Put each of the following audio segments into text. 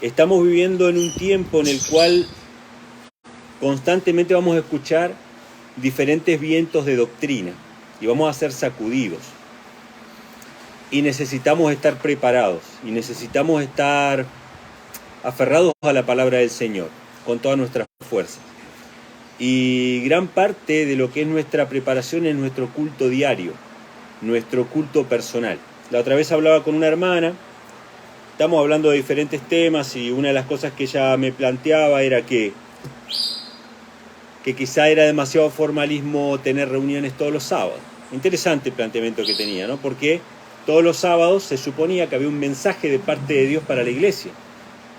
estamos viviendo en un tiempo en el cual constantemente vamos a escuchar diferentes vientos de doctrina y vamos a ser sacudidos. Y necesitamos estar preparados y necesitamos estar aferrados a la palabra del Señor con todas nuestras fuerzas. Y gran parte de lo que es nuestra preparación es nuestro culto diario, nuestro culto personal. La otra vez hablaba con una hermana, estamos hablando de diferentes temas y una de las cosas que ella me planteaba era que quizá era demasiado formalismo tener reuniones todos los sábados. Interesante el planteamiento que tenía, ¿no? Porque todos los sábados se suponía que había un mensaje de parte de Dios para la iglesia.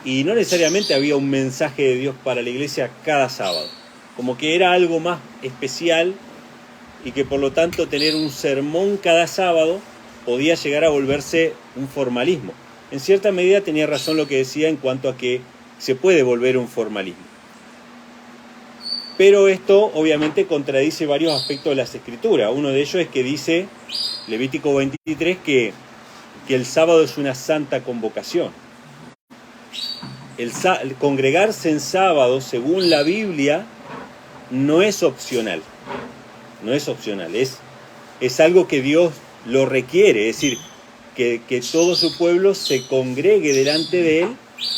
Y no necesariamente había un mensaje de Dios para la iglesia cada sábado. Como que era algo más especial y que por lo tanto tener un sermón cada sábado podía llegar a volverse un formalismo. En cierta medida tenía razón lo que decía en cuanto a que se puede volver un formalismo. Pero esto obviamente contradice varios aspectos de las Escrituras. Uno de ellos es que dice Levítico 23 que el sábado es una santa convocación. El congregarse en sábado, según la Biblia, no es opcional. No es opcional, es algo que Dios lo requiere. Es decir, que todo su pueblo se congregue delante de Él,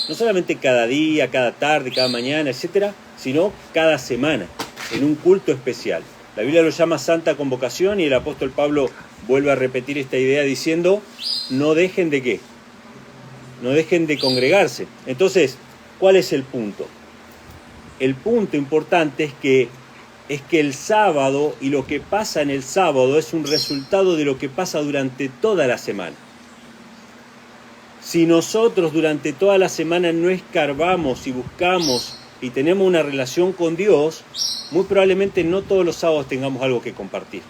no solamente cada día, cada tarde, cada mañana, etcétera, sino cada semana, en un culto especial. La Biblia lo llama santa convocación y el apóstol Pablo vuelve a repetir esta idea diciendo, no dejen de ¿qué? No dejen de congregarse. Entonces, ¿cuál es el punto? El punto importante es que el sábado y lo que pasa en el sábado es un resultado de lo que pasa durante toda la semana. Si nosotros durante toda la semana no escarbamos y buscamos y tenemos una relación con Dios, muy probablemente no todos los sábados tengamos algo que compartir.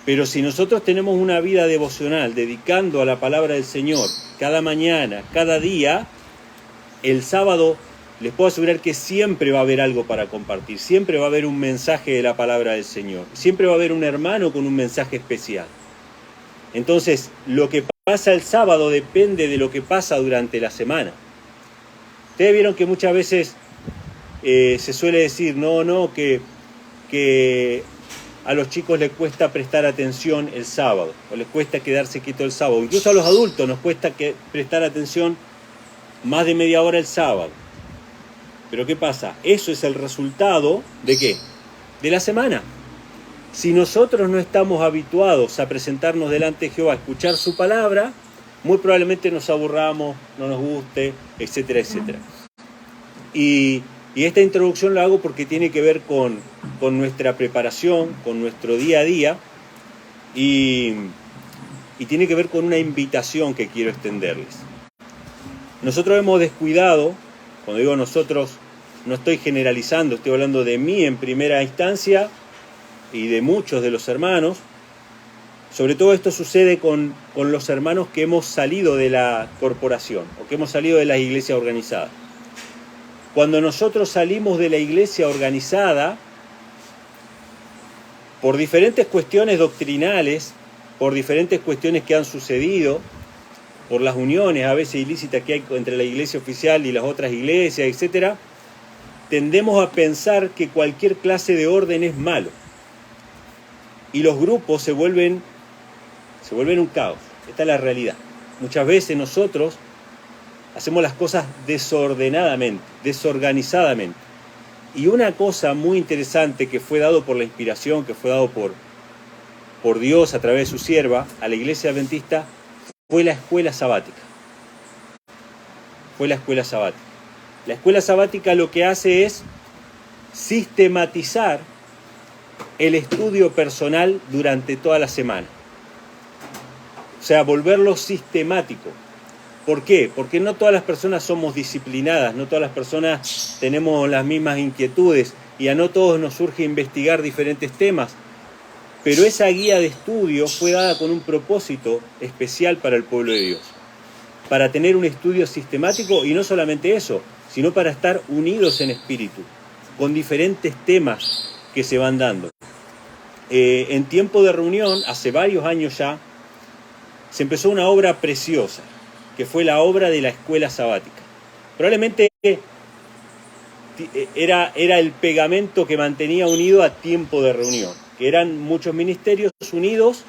Pero si nosotros tenemos una vida devocional dedicando a la palabra del Señor cada mañana, cada día, el sábado les puedo asegurar que siempre va a haber algo para compartir, siempre va a haber un mensaje de la palabra del Señor, siempre va a haber un hermano con un mensaje especial. Entonces, lo que pasa el sábado depende de lo que pasa durante la semana. Ustedes vieron que muchas veces se suele decir, que a los chicos les cuesta prestar atención el sábado, o les cuesta quedarse quieto el sábado. Incluso a los adultos nos cuesta prestar atención más de media hora el sábado. Pero ¿qué pasa? Eso es el resultado ¿de qué? De la semana. Si nosotros no estamos habituados a presentarnos delante de Jehová, a escuchar su palabra, muy probablemente nos aburramos, no nos guste, etcétera, etcétera. Y esta introducción la hago porque tiene que ver con nuestra preparación, con nuestro día a día, y tiene que ver con una invitación que quiero extenderles. Nosotros hemos descuidado, cuando digo nosotros, no estoy generalizando, estoy hablando de mí en primera instancia y de muchos de los hermanos. Sobre todo esto sucede con los hermanos que hemos salido de la corporación o que hemos salido de las iglesias organizadas. Cuando nosotros salimos de la iglesia organizada, por diferentes cuestiones doctrinales, por diferentes cuestiones que han sucedido, por las uniones a veces ilícitas que hay entre la iglesia oficial y las otras iglesias, etc., tendemos a pensar que cualquier clase de orden es malo. Y los grupos se vuelven un caos. Esta es la realidad. Muchas veces nosotros hacemos las cosas desordenadamente, desorganizadamente. Y una cosa muy interesante que fue dado por la inspiración, que fue dado por Dios a través de su sierva a la iglesia adventista, fue la escuela sabática. Fue la escuela sabática. La escuela sabática lo que hace es sistematizar el estudio personal durante toda la semana. O sea, volverlo sistemático. ¿Por qué? Porque no todas las personas somos disciplinadas, no todas las personas tenemos las mismas inquietudes y a no todos nos surge investigar diferentes temas. Pero esa guía de estudio fue dada con un propósito especial para el pueblo de Dios. Para tener un estudio sistemático y no solamente eso, sino para estar unidos en espíritu, con diferentes temas que se van dando. En tiempo de reunión, hace varios años ya, se empezó una obra preciosa. que fue la obra de la escuela sabática. Probablemente era el pegamento que mantenía unido a tiempo de reunión, que eran muchos ministerios unidos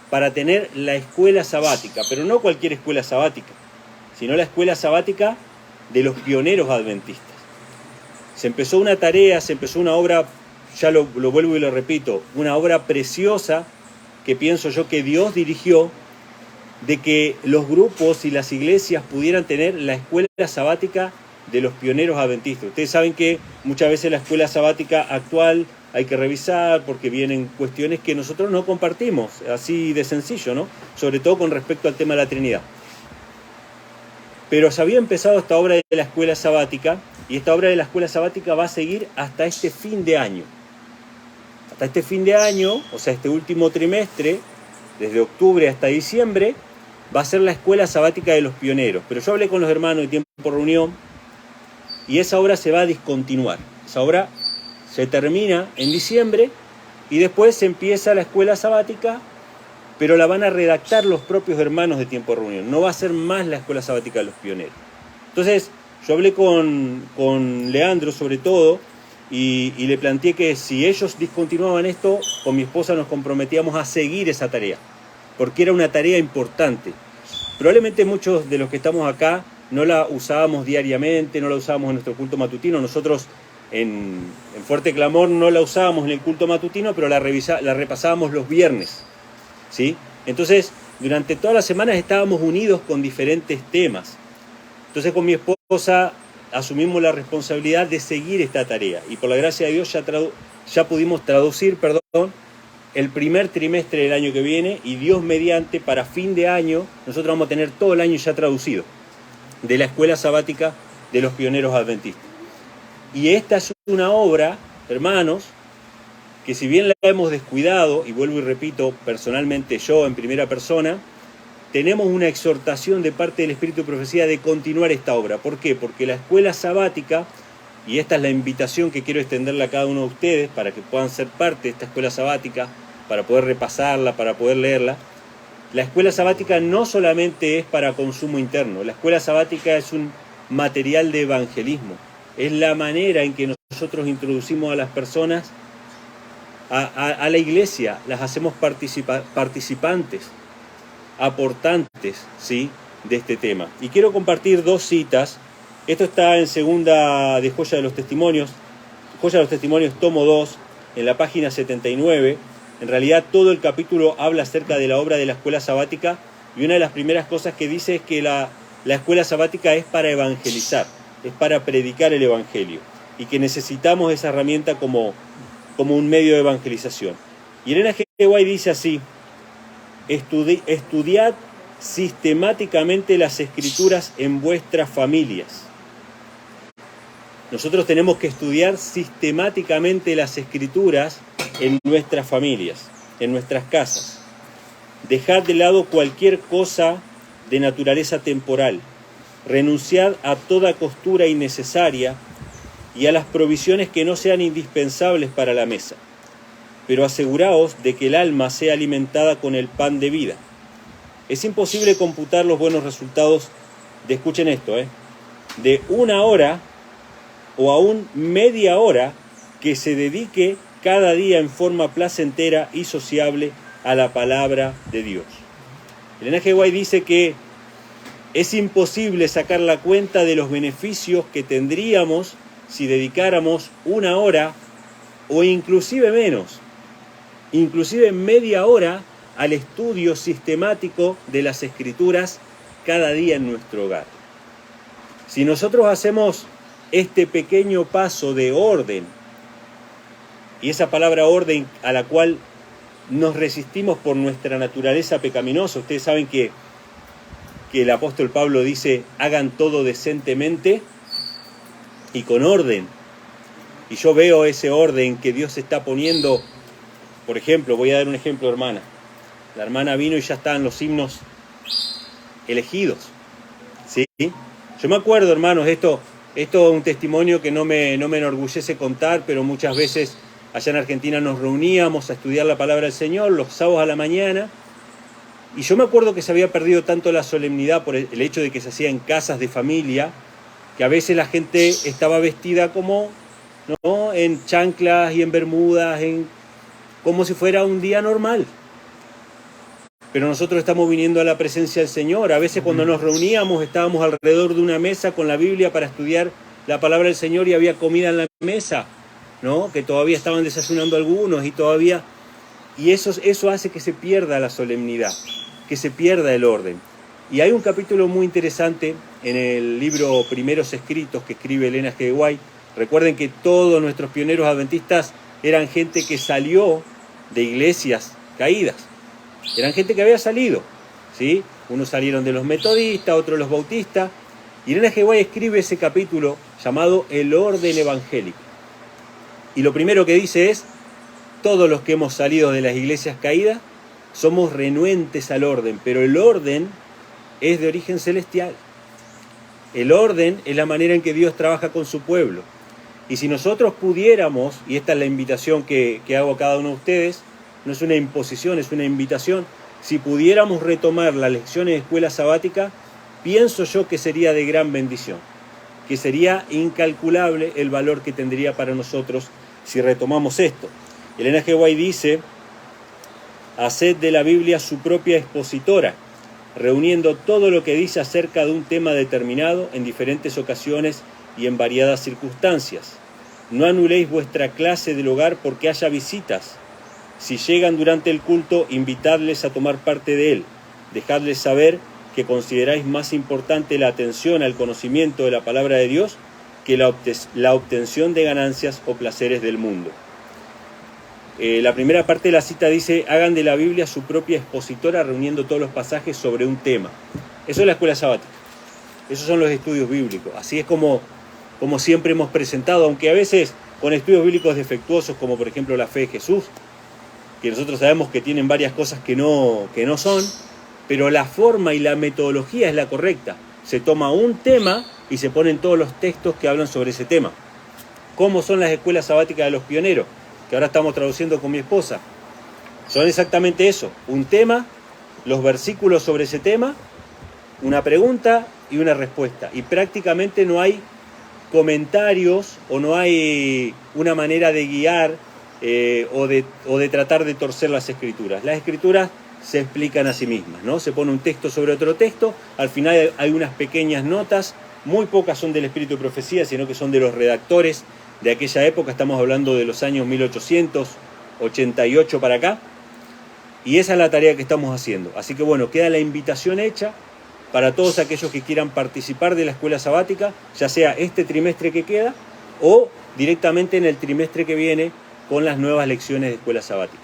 para tener la escuela sabática, pero no cualquier escuela sabática, sino la escuela sabática de los pioneros adventistas. Se empezó una tarea, se empezó una obra, ya lo vuelvo y lo repito, una obra preciosa que pienso yo que Dios dirigió, de que los grupos y las iglesias pudieran tener la escuela sabática de los pioneros adventistas. Ustedes saben que muchas veces la escuela sabática actual hay que revisar porque vienen cuestiones que nosotros no compartimos, así de sencillo, ¿no? Sobre todo con respecto al tema de la Trinidad. Pero se había empezado esta obra de la escuela sabática, y esta obra de la escuela sabática va a seguir hasta este fin de año. Hasta este fin de año, o sea, este último trimestre, desde octubre hasta diciembre, va a ser la escuela sabática de los pioneros. Pero yo hablé con los hermanos de Tiempo por Reunión, y esa obra se va a discontinuar. Esa obra se termina en diciembre, y después se empieza la escuela sabática, pero la van a redactar los propios hermanos de Tiempo de Reunión. No va a ser más la escuela sabática de los pioneros. Entonces, yo hablé con Leandro sobre todo, y le planteé que si ellos discontinuaban esto, con mi esposa nos comprometíamos a seguir esa tarea, porque era una tarea importante. Probablemente muchos de los que estamos acá no la usábamos diariamente, no la usábamos en nuestro culto matutino. Nosotros en Fuerte Clamor no la usábamos en el culto matutino, pero la repasábamos los viernes, ¿sí? Entonces, durante todas las semanas estábamos unidos con diferentes temas. Entonces, con mi esposa asumimos la responsabilidad de seguir esta tarea, y por la gracia de Dios ya pudimos traducir, el primer trimestre del año que viene, y Dios mediante, para fin de año, nosotros vamos a tener todo el año ya traducido, de la escuela sabática de los pioneros adventistas. Y esta es una obra, hermanos, que si bien la hemos descuidado, y vuelvo y repito, personalmente yo en primera persona, tenemos una exhortación de parte del Espíritu de Profecía de continuar esta obra. ¿Por qué? Porque la escuela sabática, y esta es la invitación que quiero extenderle a cada uno de ustedes para que puedan ser parte de esta escuela sabática, para poder repasarla, para poder leerla. La escuela sabática no solamente es para consumo interno, la escuela sabática es un material de evangelismo. Es la manera en que nosotros introducimos a las personas a la iglesia, las hacemos participantes, aportantes, ¿sí?, de este tema. Y quiero compartir dos citas. Esto está en segunda de Joya de los Testimonios, tomo 2, en la página 79. En realidad todo el capítulo habla acerca de la obra de la escuela sabática, y una de las primeras cosas que dice es que la escuela sabática es para evangelizar, es para predicar el evangelio, y que necesitamos esa herramienta como un medio de evangelización. Y Elena G. White dice así: estudiad sistemáticamente las escrituras en vuestras familias. Nosotros tenemos que estudiar sistemáticamente las escrituras en nuestras familias, en nuestras casas. Dejad de lado cualquier cosa de naturaleza temporal. Renunciad a toda costura innecesaria y a las provisiones que no sean indispensables para la mesa. Pero aseguraos de que el alma sea alimentada con el pan de vida. Es imposible computar los buenos resultados de, escuchen esto, de una hora o aún media hora que se dedique cada día en forma placentera y sociable a la palabra de Dios. Elena G. White dice que es imposible sacar la cuenta de los beneficios que tendríamos si dedicáramos una hora o inclusive menos, inclusive media hora, al estudio sistemático de las Escrituras cada día en nuestro hogar. Si nosotros hacemos este pequeño paso de orden, y esa palabra orden a la cual nos resistimos por nuestra naturaleza pecaminosa, ustedes saben que el apóstol Pablo dice: hagan todo decentemente y con orden. Y yo veo ese orden que Dios está poniendo. Por ejemplo, voy a dar un ejemplo, hermana. La hermana vino y ya estaban los himnos elegidos, ¿sí? Yo me acuerdo, hermanos, esto es un testimonio que no me enorgullece contar, pero muchas veces allá en Argentina nos reuníamos a estudiar la palabra del Señor los sábados a la mañana, Y yo me acuerdo que se había perdido tanto la solemnidad por el hecho de que se hacía en casas de familia, que a veces la gente estaba vestida como, ¿no?, en chanclas y en bermudas, como si fuera un día normal. Pero nosotros estamos viniendo a la presencia del Señor. A veces cuando nos reuníamos estábamos alrededor de una mesa con la Biblia para estudiar la palabra del Señor y había comida en la mesa, ¿no?, que todavía estaban desayunando algunos y eso hace que se pierda la solemnidad, que se pierda el orden. Y hay un capítulo muy interesante en el libro Primeros Escritos que escribe Elena G. White. Recuerden que todos nuestros pioneros adventistas eran gente que salió de iglesias caídas. Eran gente que había salido, ¿sí? Unos salieron de los metodistas, otros de los bautistas. Y Elena G. White escribe ese capítulo llamado El orden evangélico. Y lo primero que dice es: todos los que hemos salido de las iglesias caídas somos renuentes al orden, pero el orden es de origen celestial. El orden es la manera en que Dios trabaja con su pueblo. Y si nosotros pudiéramos, y esta es la invitación que hago a cada uno de ustedes, no es una imposición, es una invitación, si pudiéramos retomar las lecciones de escuela sabática, pienso yo que sería de gran bendición, que sería incalculable el valor que tendría para nosotros si retomamos esto. Elena G. White dice: haced de la Biblia su propia expositora, reuniendo todo lo que dice acerca de un tema determinado en diferentes ocasiones y en variadas circunstancias. No anuléis vuestra clase del hogar porque haya visitas. Si llegan durante el culto, invitadles a tomar parte de él. Dejadles saber que consideráis más importante la atención al conocimiento de la palabra de Dios que la obtención de ganancias o placeres del mundo. La primera parte de la cita dice: hagan de la Biblia su propia expositora, reuniendo todos los pasajes sobre un tema. Eso es la escuela sabática. Esos son los estudios bíblicos. Así es como siempre hemos presentado, aunque a veces con estudios bíblicos defectuosos, como por ejemplo la fe de Jesús, que nosotros sabemos que tienen varias cosas que no son, pero la forma y la metodología es la correcta. Se toma un tema y se ponen todos los textos que hablan sobre ese tema. ¿Cómo son las escuelas sabáticas de los pioneros?, que ahora estamos traduciendo con mi esposa. Son exactamente eso: un tema, los versículos sobre ese tema, una pregunta y una respuesta. Y prácticamente no hay comentarios o no hay una manera de guiar o de tratar de torcer las escrituras. Las escrituras se explican a sí mismas, ¿no? Se pone un texto sobre otro texto, al final hay unas pequeñas notas, muy pocas son del espíritu de profecía, sino que son de los redactores de aquella época. Estamos hablando de los años 1888 para acá, y esa es la tarea que estamos haciendo. Así que bueno, queda la invitación hecha para todos aquellos que quieran participar de la escuela sabática, ya sea este trimestre que queda o directamente en el trimestre que viene con las nuevas lecciones de escuela sabática.